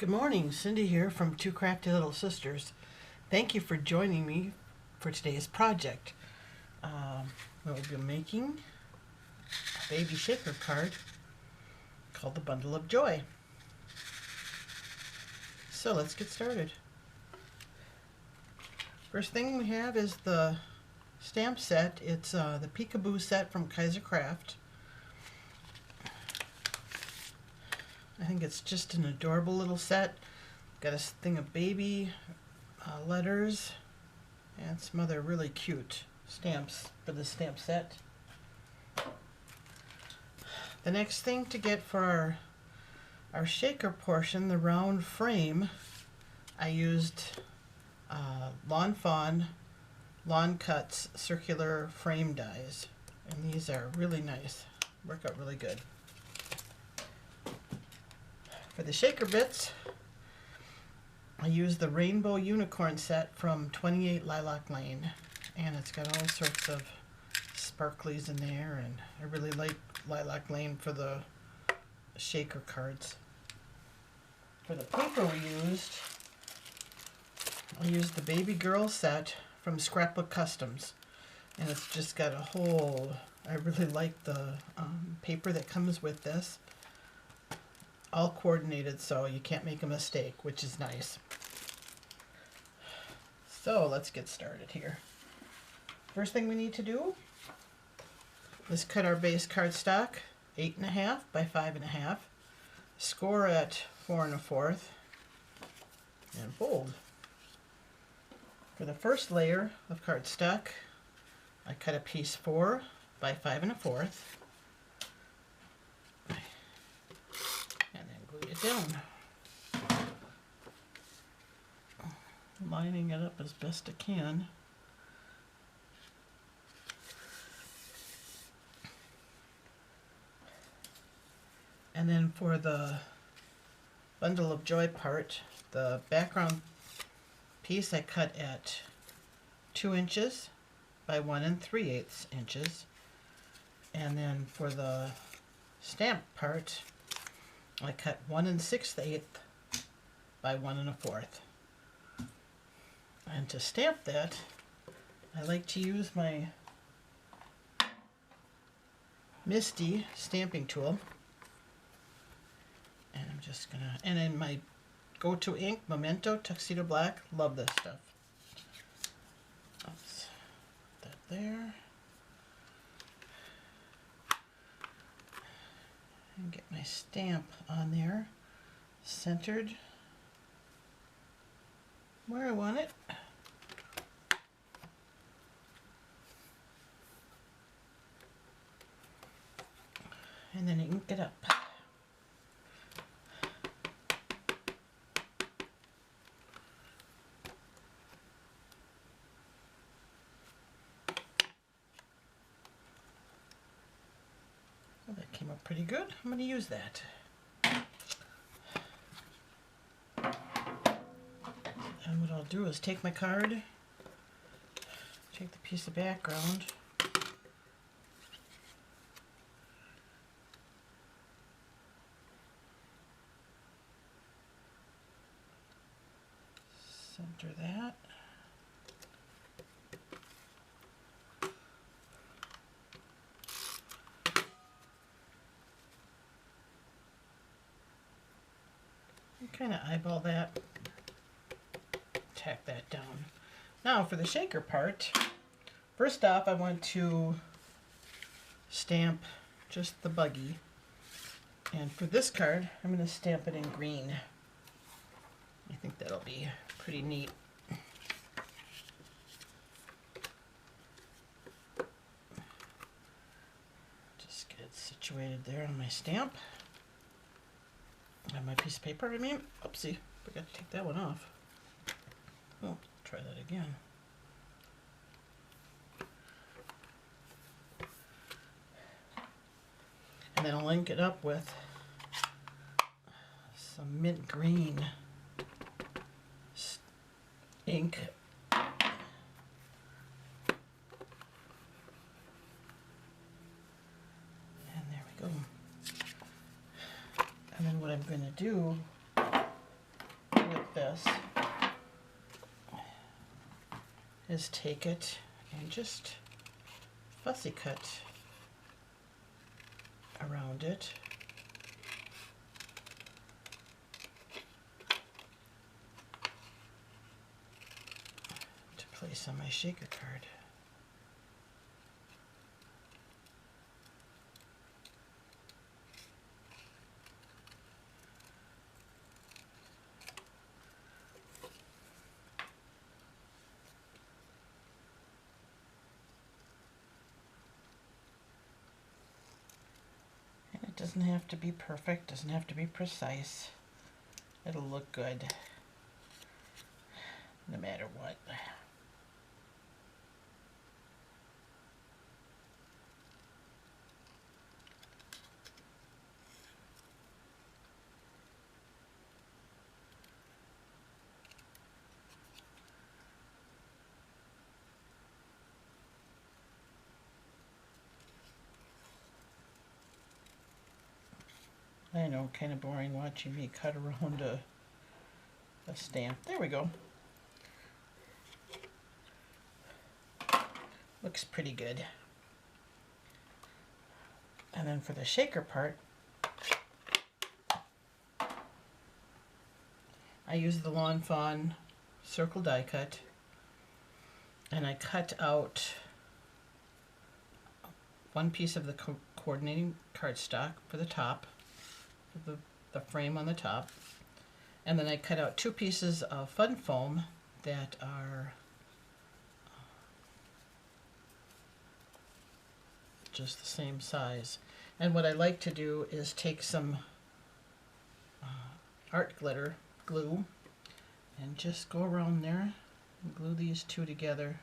Good morning, Cindy here from Two Crafty Little Sisters. Thank you for joining me for today's project. We'll be making a baby shaker card called the Bundle of Joy. So let's get started. First thing we have is the stamp set. It's the Peekaboo set from Kaiser Craft. I think it's just an adorable little set. Got a thing of baby letters and some other really cute stamps for the stamp set. The next thing to get for our shaker portion, the round frame, I used Lawn Fawn Lawn Cuts circular frame dies, and these are really nice, work out really good. For the shaker bits, I used the Rainbow Unicorn set from 28 Lilac Lane, and it's got all sorts of sparklies in there, and I really like Lilac Lane for the shaker cards. For the paper I used the Baby Girl set from Scrapbook Customs, and it's just got a whole, I really like the paper that comes with this. All coordinated so you can't make a mistake, which is nice. So let's get started here. First thing we need to do is cut our base cardstock 8.5 by 5.5, score at 4 1/4, and fold. For the first layer of cardstock, I cut a piece 4 by 5 1/4. It down, lining it up as best I can. And then for the Bundle of Joy part, the background piece I cut at 2 inches by 1 3/8 inches. And then for the stamp part, I cut 1 6/8 by 1 1/4. And to stamp that, I like to use my Misty stamping tool. And I'm just gonna, and then my go-to ink, Memento Tuxedo Black. Love this stuff. Let's put that there. And get my stamp on there, centered where I want it. And then ink it up. Well, that came up pretty good. I'm going to use that. And what I'll do is take my card, take the piece of background, center that. Kind of eyeball that, tack that down. Now for the shaker part, first off I want to stamp just the buggy, and for this card I'm going to stamp it in green. I think that'll be pretty neat. Just get it situated there on my stamp. And my piece of paper, I mean. Oopsie, forgot to take that one off. Oh, try that again. And then I'll ink it up with some mint green ink. And there we go. And then what I'm going to do this is take it and just fussy cut around it. To place on my shaker card. It doesn't have to be perfect, doesn't have to be precise. It'll look good no matter what. I know, kind of boring watching me cut around a stamp. There we go. Looks pretty good. And then for the shaker part, I use the Lawn Fawn circle die cut, and I cut out one piece of the coordinating cardstock for the top, for the frame on the top, and then I cut out 2 pieces of fun foam that are just the same size. And what I like to do is take some art glitter glue and just go around there and glue these 2 together.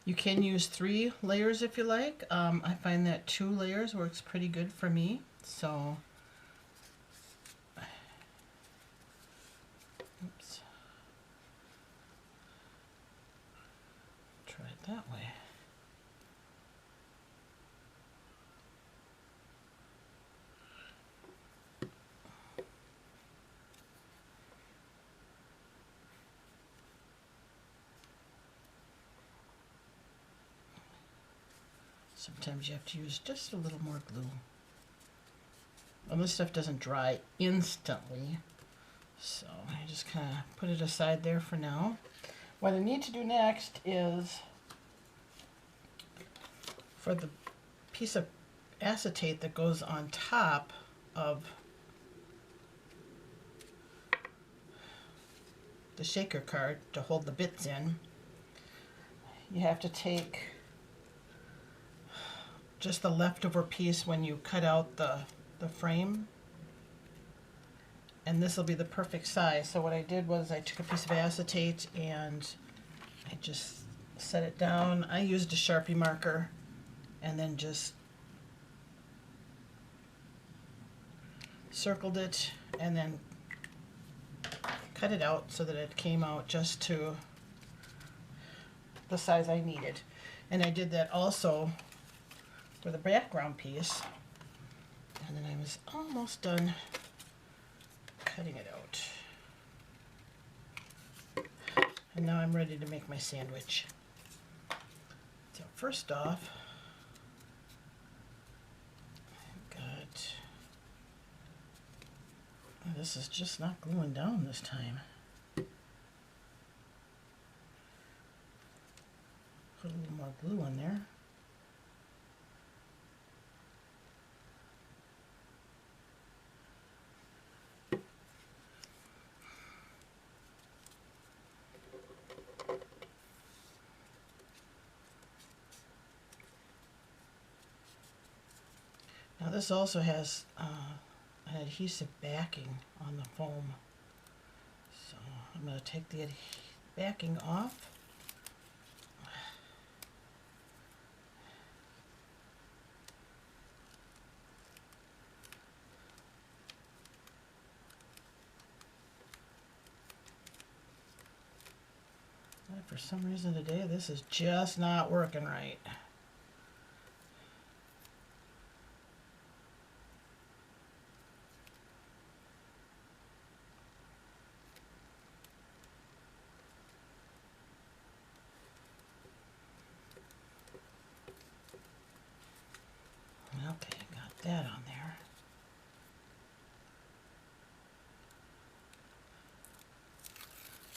You can use 3 layers if you like. I find that 2 layers works pretty good for me. So, oops, try it that way. Sometimes you have to use just a little more glue. And this stuff doesn't dry instantly, so I just kind of put it aside there for now. What I need to do next is, for the piece of acetate that goes on top of the shaker card to hold the bits in, you have to take just the leftover piece when you cut out the frame, and this will be the perfect size. So what I did was I took a piece of acetate and I just set it down. I used a Sharpie marker and then just circled it and then cut it out so that it came out just to the size I needed. And I did that also for the background piece, and then I was almost done cutting it out. And now I'm ready to make my sandwich. So first off, I've got, this is just not gluing down this time. Put a little more glue in there. Now this also has an adhesive backing on the foam, so I'm going to take the backing off. And for some reason today this is just not working right. that on there.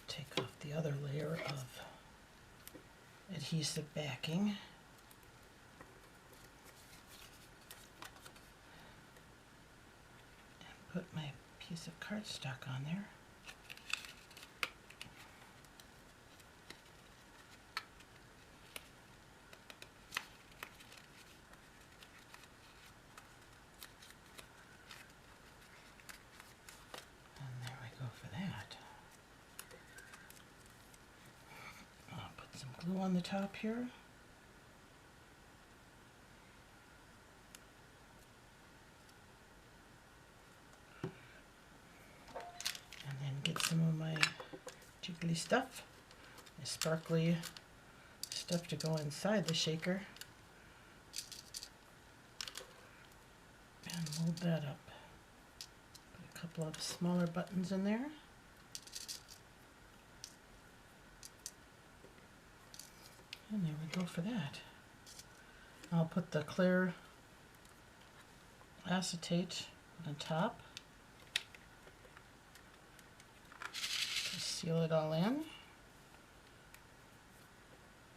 Take off the other layer of adhesive backing. And put my piece of cardstock on there. Glue on the top here. And then get some of my jiggly stuff, my sparkly stuff to go inside the shaker. And mold that up. Put a couple of smaller buttons in there. And there we go for that. I'll put the clear acetate on top to seal it all in.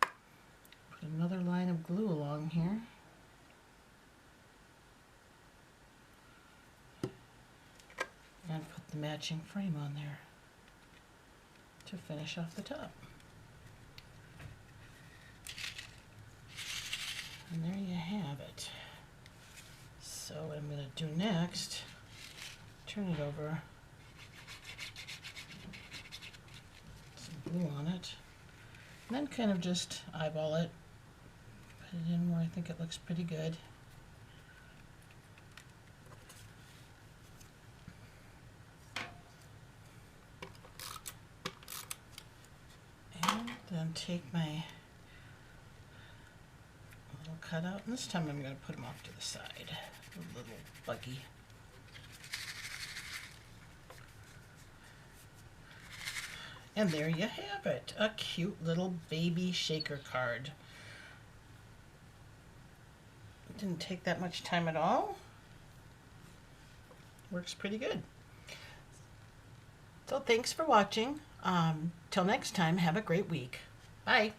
Put another line of glue along here. And put the matching frame on there to finish off the top. And there you have it. So what I'm going to do next, turn it over, some glue on it, and then kind of just eyeball it, put it in where I think it looks pretty good. And then take my cut out, and this time I'm going to put them off to the side, a little buggy. And there you have it, a cute little baby shaker card. It didn't take that much time at all. Works pretty good. So thanks for watching. Till next time, have a great week. Bye.